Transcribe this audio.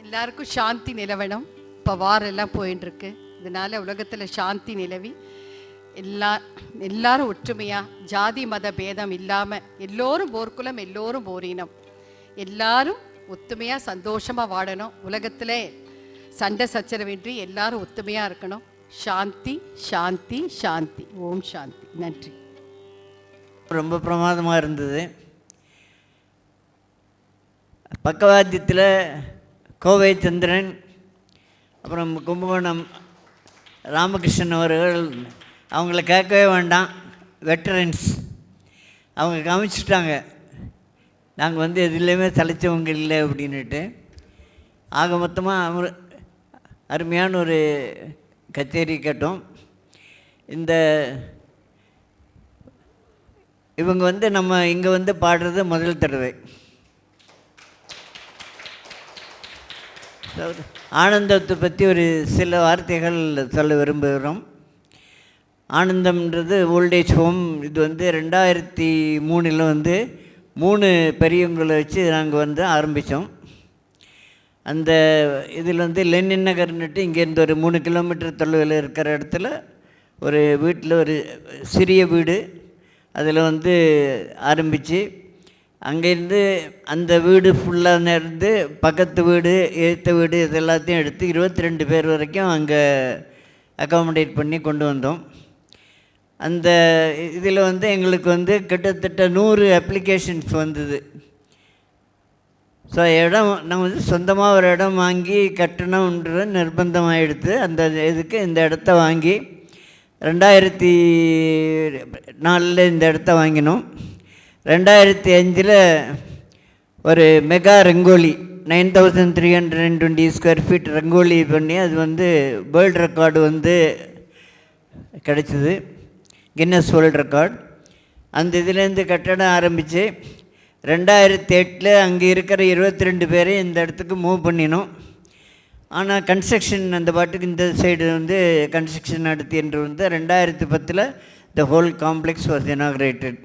எல்லாருக்கும் சாந்தி நிலவணும். இப்போ வாரெல்லாம் போயின்னு இருக்கு. இதனால உலகத்தில் சாந்தி நிலவி எல்லாரும் ஒற்றுமையாக ஜாதி மத பேதம் இல்லாமல் எல்லோரும் போர்க்குலம் எல்லோரும் போரினம் எல்லாரும் ஒத்துமையாக சந்தோஷமாக வாழணும். உலகத்தில் சண்டை சச்சரவின்றி எல்லாரும் ஒத்துமையாக இருக்கணும். சாந்தி சாந்தி சாந்தி. ஓம் சாந்தி. நன்றி. ரொம்ப பிரமாதமாக இருந்தது. பக்கவாத்தியத்தில் கோவை சந்திரன், அப்புறம் கும்பகோணம் ராமகிருஷ்ணன் அவர்கள், அவங்கள கேட்கவே வேண்டாம், வெட்டரன்ஸ். அவங்க காமிச்சிட்டாங்க நாங்கள் எதுலேயுமே தலைச்சவங்க இல்லை அப்படின்ட்டு. ஆக மொத்தமாக அருமையான ஒரு கச்சேரி கேட்டோம். இவங்க நம்ம இங்கே பாடுறது முதல் தடவை. ஆனந்தத்தை பற்றி ஒரு சில வார்த்தைகள் சொல்ல விரும்புகிறோம். ஆனந்தம்ன்றது ஓல்டேஜ் ஹோம். இது 2003 3 பெரியவங்களை வச்சு நாங்கள் ஆரம்பித்தோம். அந்த இதில் லெனின் நகர்னுட்டு இங்கேருந்து ஒரு 3 கிலோமீட்டர் தொலைவில் இருக்கிற இடத்துல ஒரு வீட்டில் ஒரு சிறிய வீடு, அதில் ஆரம்பித்து அங்கேருந்து அந்த வீடு ஃபுல்லாக இருந்து பக்கத்து வீடு எழுத்த வீடு இது எல்லாத்தையும் எடுத்து 22 பேர் வரைக்கும் அங்கே அக்காமடேட் பண்ணி கொண்டு வந்தோம். அந்த இதில் எங்களுக்கு கிட்டத்தட்ட 100 அப்ளிகேஷன்ஸ் வந்தது. ஸோ இடம் நம்ம சொந்தமாக ஒரு இடம் வாங்கி கட்டணுன்ற நிர்பந்தமாக எடுத்து அந்த இதுக்கு இந்த இடத்த வாங்கி 2004 இந்த இடத்த வாங்கினோம். 2005 ஒரு mega rangoli 9320 square feet rangoli பண்ணி அது வேர்ல்டு ரெக்கார்டு கிடச்சிது, கின்னஸ் வேர்ல்டு ரெக்கார்ட். அந்த இதுலேருந்து கட்டடம் ஆரம்பித்து 2008 அங்கே இருக்கிற 22 பேரை இந்த இடத்துக்கு மூவ் பண்ணினோம். ஆனால் கன்ஸ்ட்ரக்ஷன் அந்த பாட்டுக்கு இந்த சைடு கன்ஸ்ட்ரக்ஷன் நடத்தி என்று 2010 the whole complex was inaugurated.